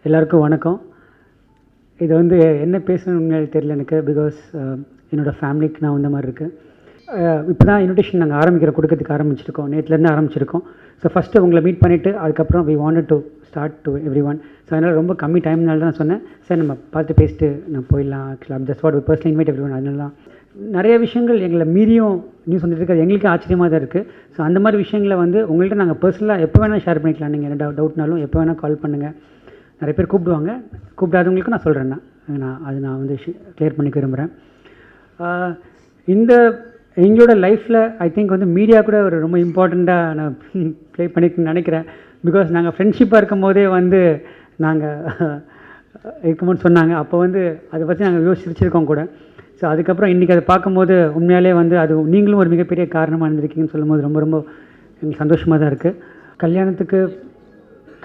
எல்லாருக்கும் வணக்கம். இது வந்து என்ன பேசணும்னு உண்மையாக தெரியல எனக்கு. பிகாஸ் என்னோடய ஃபேமிலிக்கு நான் வந்த மாதிரி இருக்குது. இப்போ தான் இன்விடேஷன் நாங்கள் கொடுக்கறதுக்கு ஆரம்பிச்சிருக்கோம். நேற்றுலேருந்து ஆரம்பிச்சிருக்கோம். ஸோ ஃபஸ்ட்டு உங்களை மீட் பண்ணிவிட்டு அதுக்கப்புறம் we wanted to start to everyone. So அதனால் ரொம்ப கம்மி டைம்னால தான் சொன்னேன், சார் நம்ம பார்த்து பேசிட்டு நான் போயிடலாம். ஆக்சுவலாக just what personal invite every one. அதனால தான் நிறைய விஷயங்கள் எங்களை மீறியும் நியூஸ் வந்துட்டு இருக்காது. எங்களுக்கு ஆச்சரியமாக தான் இருக்குது. ஸோ அந்த மாதிரி விஷயங்களை வந்து உங்கள்கிட்ட நாங்கள் பர்சனலாக எப்போ வேணால் ஷேர் பண்ணிக்கலாம். நீங்கள் என்ன டவுட்னாலும் எப்போ வேணால் கால் பண்ணுங்கள். நிறைய பேர் கூப்பிடுவாங்க, கூப்பிடாதவங்களுக்கும் நான் சொல்கிறேன்னா நான் வந்து கிளியர் பண்ணிக்க விரும்புகிறேன். இந்த எங்களோட லைஃப்பில் ஐ திங்க் வந்து மீடியா கூட ஒரு ரொம்ப இம்பார்ட்டண்ட்டாக நான் ப்ளே பண்ணிக்கணும்னு நினைக்கிறேன். பிகாஸ் நாங்கள் ஃப்ரெண்ட்ஷிப்பாக இருக்கும் போதே வந்து நாங்கள் இருக்கும்போது சொன்னாங்க. அப்போ வந்து அதை பற்றி நாங்கள் யோசிச்சிருக்கோம் கூட. ஸோ அதுக்கப்புறம் இன்றைக்கி அதை பார்க்கும்போது உண்மையாலே வந்து அது நீங்களும் ஒரு மிகப்பெரிய காரணமாக இருந்திருக்கீங்கன்னு சொல்லும்போது ரொம்ப ரொம்ப எங்களுக்கு சந்தோஷமாக தான் இருக்குது. கல்யாணத்துக்கு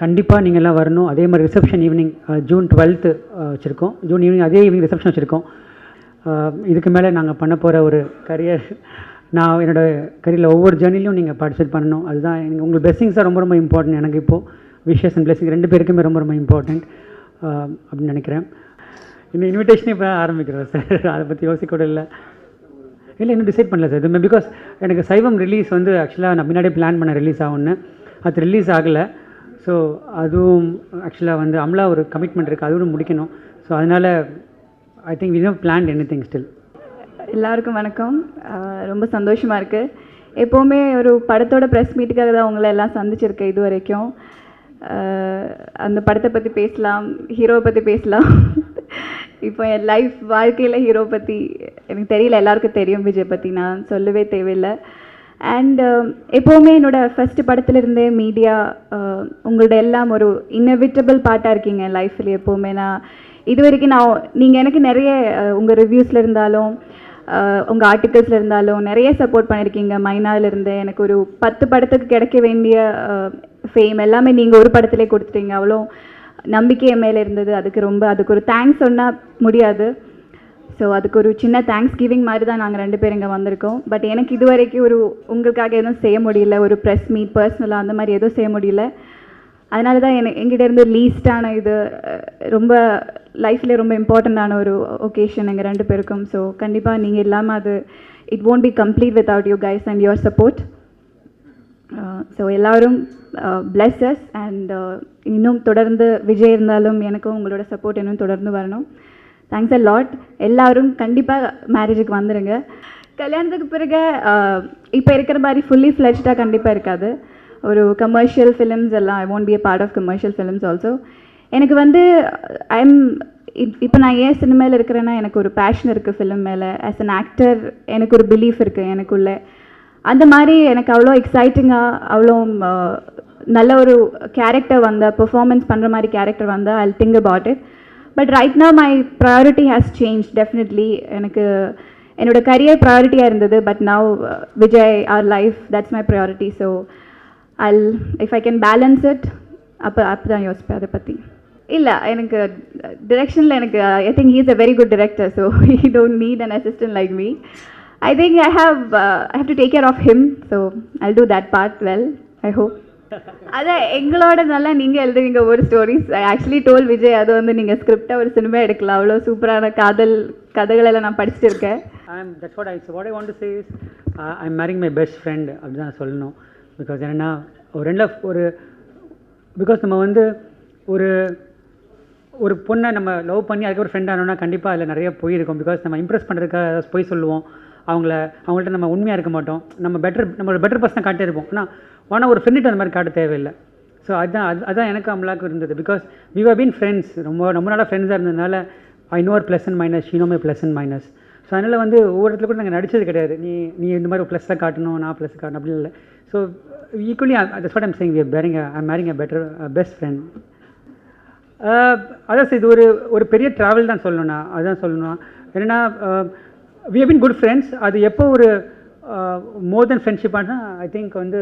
கண்டிப்பாக நீங்கள்லாம் வரணும். அதே மாதிரி ரிசப்ஷன் ஈவினிங் ஜூன் 12 வச்சுருக்கோம். ஜூன் ஈவினிங் அதே ஈவினிங் ரிசப்ஷன் வச்சுருக்கோம். இதுக்கு மேலே நாங்கள் பண்ண போகிற ஒரு கரியர், நான் என்னோடய கரியரில் ஒவ்வொரு ஜேர்னிலையும் நீங்கள் பார்ட்டிசிபேட் பண்ணணும். அதுதான் எனக்கு உங்கள் பிளெஸிங்ஸ் தான் ரொம்ப ரொம்ப இம்பார்ட்டன்ட். எனக்கு இப்போது விஷஸ் அண்ட் பிளெஸிங் ரெண்டு பேருக்குமே ரொம்ப ரொம்ப இம்பார்ட்டண்ட் அப்படின்னு நினைக்கிறேன். இன்னும் இன்விடேஷனே இப்போ ஆரம்பிக்கிறோம் சார். அதை பற்றி யோசிக்க கூட இல்லை இன்னும் டிசைட் பண்ணல சார் எதுவுமே. பிகாஸ் எனக்கு சைவம் ரிலீஸ் வந்து ஆக்சுவலாக நான் முன்னாடியே பிளான் பண்ண ரிலீஸ் ஆகும்னு. அது ரிலீஸ் ஆகலை. ஸோ அதுவும் ஆக்சுவலாக வந்து அம்லா ஒரு கமிட்மெண்ட் இருக்குது, அதுவும் முடிக்கணும். ஸோ அதனால் I think we have planned anything still. எல்லாருக்கும் வணக்கம். ரொம்ப சந்தோஷமாக இருக்குது. எப்போவுமே ஒரு படத்தோட ப்ரெஸ் மீட்டுக்காக தான் உங்களை எல்லாம் சந்திச்சிருக்கேன் இது வரைக்கும். அந்த படத்தை பற்றி பேசலாம், ஹீரோவை பற்றி பேசலாம். இப்போ என் லைஃப் வாழ்க்கையில் ஹீரோ பற்றி எனக்கு தெரியல, எல்லாருக்கும் தெரியும். விஜய் பற்றி நான் சொல்லவே தேவையில்லை. அண்ட் எப்போவுமே என்னோடய ஃபஸ்ட்டு படத்துலேருந்தே மீடியா உங்களோட எல்லாம் ஒரு இன்னெவிட்டபிள் பார்ட்டாக இருக்கீங்க என் லைஃப்பில். எப்போவுமே நான் இது வரைக்கும் நீங்கள் எனக்கு நிறைய உங்கள் ரிவ்யூஸில் இருந்தாலும் உங்கள் ஆர்டிகல்ஸில் இருந்தாலும் நிறைய சப்போர்ட் பண்ணியிருக்கீங்க. மைனாவிலேருந்து எனக்கு ஒரு 10 படத்துக்கு கிடைக்க வேண்டிய ஃபேம் எல்லாமே நீங்கள் ஒரு படத்திலே கொடுத்துட்டீங்க. அவ்வளோ நம்பிக்கை என் மேலே இருந்தது. அதுக்கு ஒரு தேங்க்ஸ் சொன்னால் முடியாது. ஸோ அதுக்கு ஒரு சின்ன தேங்க்ஸ் கிவிங் மாதிரி தான் நாங்கள் 2 பேர் இங்கே வந்திருக்கோம். பட் எனக்கு இது வரைக்கும் உங்களுக்காக எதுவும் செய்ய முடியல, ஒரு ப்ரெஸ் மீட் பர்சனலாக அந்த மாதிரி எதுவும் செய்ய முடியல. அதனால தான் எங்கிட்ட இருந்து லீஸ்டான இது ரொம்ப லைஃப்லேயே ரொம்ப இம்பார்ட்டண்ட்டான ஒரு ஒகேஷன் எங்கள் 2 பேருக்கும். ஸோ கண்டிப்பாக நீங்கள் இல்லாமல் அது it won't be complete without you guys and your support. So எல்லோரும் bless us and இன்னும் தொடர்ந்து விஜய் இருந்தாலும் எனக்கும் உங்களோட சப்போர்ட் இன்னும் தொடர்ந்து வரணும். Thanks a lot. எல்லோரும் கண்டிப்பாக மேரேஜுக்கு வந்துடுங்க. கல்யாணத்துக்கு பிறகு இப்போ இருக்கிற மாதிரி ஃபுல்லி ஃப்ளெஜ்டாக கண்டிப்பாக இருக்காது. ஒரு கமர்ஷியல் ஃபிலிம்ஸ் எல்லாம் ஐ won't be a part of commercial films also. எனக்கு வந்து இப்போ நான் ஏன் சினிமாவில் இருக்கிறேன்னா எனக்கு ஒரு பேஷன் இருக்குது ஃபிலிம் மேலே. ஆஸ் அன் ஆக்டர் எனக்கு ஒரு பிலீஃப் இருக்குது எனக்குள்ளே. அந்த மாதிரி எனக்கு அவ்வளோ எக்ஸைட்டிங்காக அவ்வளோ நல்ல ஒரு கேரக்டர் வந்தால், பெர்ஃபார்மன்ஸ் பண்ணுற மாதிரி கேரக்டர் வந்தால் I'll think about it. But right now my priority has changed definitely. எனக்கு என்னோடய கரியர் ப்ரையாரிட்டியாக இருந்தது. But now Vijay our life, that's my priority. So if I can balance it, அப்போ தான் யோசிப்பேன் அதை பற்றி. இல்லை எனக்கு டிரெக்ஷனில் எனக்கு I think he is a very good director, so he don't need an assistant like me. I think I have to take care of him, so I'll do that part well, I hope. அதான் எங்களோட நல்லா நீங்கள் எழுதுவீங்க ஒரு stories. I actually told Vijay அது வந்து நீங்கள் ஸ்கிரிப்டாக ஒரு சினிமா எடுக்கலாம். அவ்வளோ சூப்பரான கதைகளெல்லாம் நான் படிச்சுட்டு இருக்கேன். what I want to say is I'm marrying my best friend அப்படின்னு தான் சொல்லணும். பிகாஸ் என்னென்னா பிகாஸ் நம்ம வந்து ஒரு பொண்ணை நம்ம லவ் பண்ணி அதுக்கு ஒரு ஃப்ரெண்ட் ஆனோன்னா கண்டிப்பாக அதில் நிறைய போயிருக்கோம். பிகாஸ் நம்ம இம்ப்ரெஸ் பண்ணுறதுக்காக போய் சொல்லுவோம். அவங்கள்ட்ட நம்ம உண்மையாக இருக்க மாட்டோம். நம்மளோட பெட்டர் பர்சனாக காட்டே இருப்போம். ஆனால் ஒரு ஃப்ரெண்ட்கிட்ட அந்த மாதிரி காட்ட தேவையில்லை. ஸோ அதுதான் எனக்கு அமலாவுக்கு இருந்தது. Because we have been friends, ரொம்ப நாளாக ஃப்ரெண்ட்ஸாக இருந்ததுனால I know her plus and minus, she know my plus and minus. So அதனால் வந்து ஒவ்வொரு இடத்துல கூட நாங்கள் நடித்தது கிடையாது. நீ இந்த மாதிரி ப்ளஸ்ஸாக காட்டணும், நான் ப்ளஸ் காட்டணும் அப்படி இல்லை. So equally that's what I'm saying, I'm marrying a better best friend. அதான் இது ஒரு பெரிய ட்ராவல் தான் சொல்லணும்னா அதுதான் சொல்லணும். என்னென்னா we have been good friends. அது எப்போ ஒரு மோர் தென் ஃப்ரெண்ட்ஷிப் ஆனால் ஐ திங்க் வந்து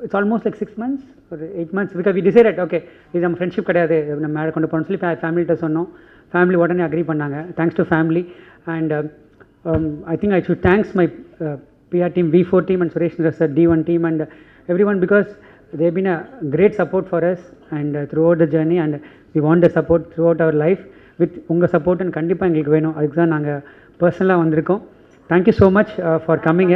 இட்ஸ் ஆல்மோஸ்ட் லைக் 6 months ஒரு 8 months. Because we decided okay இது நம்ம ஃப்ரெண்ட்ஷிப் கிடையாது, நம்ம மேலே கொண்டு போகணும்னு சொல்லி ஃபேமிலிகிட்ட சொன்னோம். ஃபேமிலி உடனே அக்ரி பண்ணாங்க. Thanks to family. And I think I should thanks my PR team, V4 team and Suresh Nandra sir, D1 team and everyone, because they been a great support for us and throughout the journey, and we want the support throughout our life. With உங்கள் சப்போர்ட்டுன்னு கண்டிப்பாக எங்களுக்கு வேணும். அதுக்கு தான் நாங்கள் பர்சனலாக வந்திருக்கோம். Thank you so much for coming.